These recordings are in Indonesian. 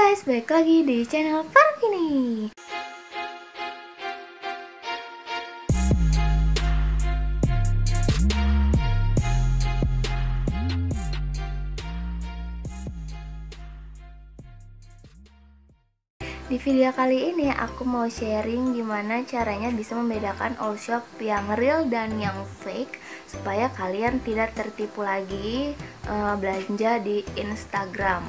guys, balik lagi di channel Parvini. Di video kali ini aku mau sharing gimana caranya bisa membedakan all shop yang real dan yang fake, supaya kalian tidak tertipu lagi belanja di Instagram.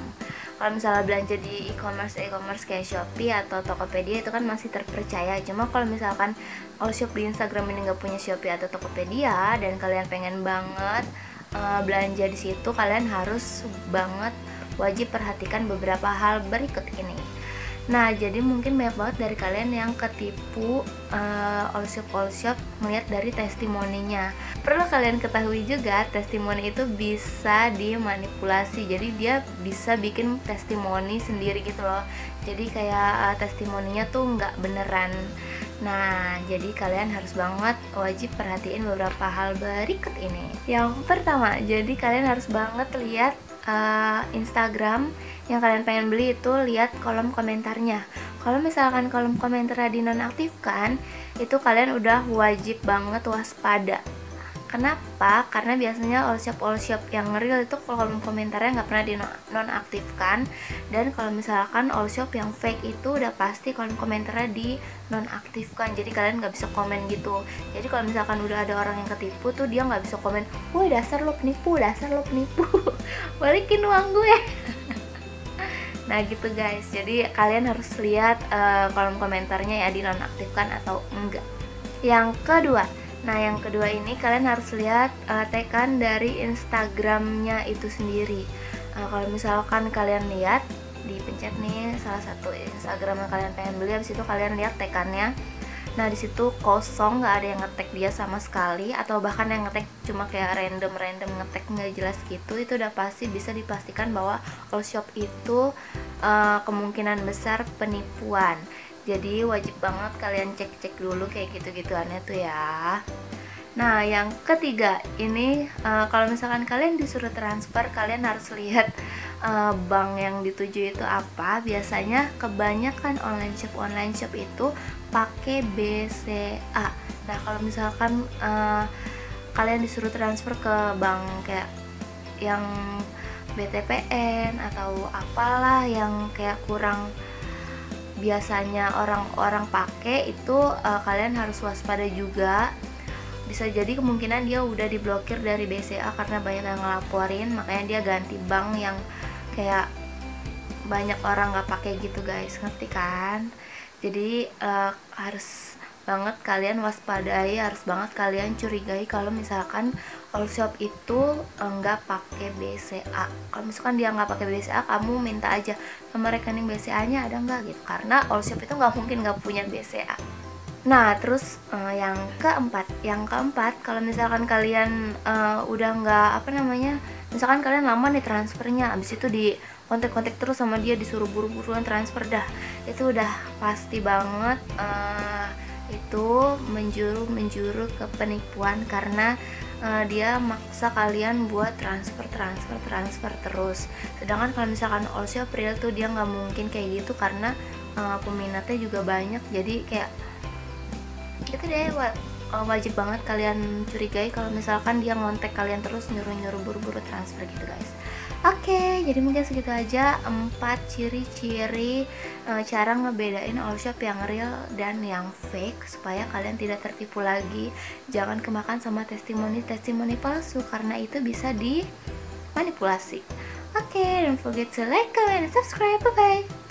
Kalau misalnya belanja di e-commerce kayak Shopee atau Tokopedia itu kan masih terpercaya. Cuma kalau misalkan all shop di Instagram ini nggak punya Shopee atau Tokopedia dan kalian pengen banget belanja di situ, kalian harus banget wajib perhatikan beberapa hal berikut ini. Nah, jadi mungkin banyak banget dari kalian yang ketipu all shop melihat dari testimoninya. Perlu kalian ketahui juga, testimoni itu bisa dimanipulasi. Jadi dia bisa bikin testimoni sendiri gitu loh. Jadi kayak testimoninya tuh nggak beneran. Nah, jadi kalian harus banget wajib perhatiin beberapa hal berikut ini. Yang pertama, jadi kalian harus banget lihat Instagram yang kalian pengen beli itu, lihat kolom komentarnya. Kalau misalkan kolom komentarnya dinonaktifkan, itu kalian udah wajib banget waspada. Kenapa? Karena biasanya all shop yang real itu kolom komentarnya nggak pernah dinonaktifkan, dan kalau misalkan all shop yang fake itu udah pasti kolom komentarnya dinonaktifkan. Jadi kalian nggak bisa komen gitu. Jadi kalau misalkan udah ada orang yang ketipu tuh, dia nggak bisa komen, "Woi, dasar lo penipu, balikin uang gue." Nah gitu guys, jadi kalian harus lihat kolom komentarnya ya dinonaktifkan atau enggak. Yang kedua ini kalian harus lihat tagline dari Instagramnya itu sendiri. Kalau misalkan kalian lihat, dipencet nih salah satu Instagram yang kalian pengen beli, habis itu kalian lihat tagline-nya. Nah disitu kosong, nggak ada yang ngetag dia sama sekali, atau bahkan yang ngetag cuma kayak random ngetag nggak jelas gitu, itu udah pasti bisa dipastikan bahwa all shop itu kemungkinan besar penipuan. Jadi wajib banget kalian cek dulu kayak gitu-gituannya tuh ya. Nah yang ketiga ini, kalau misalkan kalian disuruh transfer, kalian harus lihat bank yang dituju itu apa. Biasanya kebanyakan online shop itu pakai BCA. Nah kalau misalkan kalian disuruh transfer ke bank kayak yang BTPN atau apalah yang kayak kurang biasanya orang-orang pakai itu, kalian harus waspada juga. Bisa jadi kemungkinan dia udah diblokir dari BCA karena banyak yang ngelaporin, makanya dia ganti bank yang kayak banyak orang nggak pakai gitu guys, ngerti kan? Jadi harus banget kalian waspadai, harus banget kalian curigai kalau misalkan all shop itu nggak pakai BCA. Kalau misalkan dia nggak pakai BCA, kamu minta aja nomor rekening BCA-nya ada nggak gitu, karena all shop itu nggak mungkin nggak punya BCA. Nah terus yang keempat, kalau misalkan kalian udah nggak misalkan kalian lama nih transfernya, abis itu di kontak terus sama dia, disuruh buru-buruan transfer, dah itu udah pasti banget itu menjuru ke penipuan, karena dia maksa kalian buat transfer terus. Sedangkan kalau misalkan all shop real tuh dia nggak mungkin kayak gitu, karena peminatnya juga banyak. Jadi kayak itu deh, wajib banget kalian curigai kalau misalkan dia ngontek kalian terus, nyuruh buru-buru transfer gitu guys. Oke, jadi mungkin segitu aja 4 ciri-ciri cara ngebedain all shop yang real dan yang fake, supaya kalian tidak tertipu lagi. Jangan kemakan sama testimoni palsu, karena itu bisa dimanipulasi. Oke, don't forget to like, comment, and subscribe. Bye bye.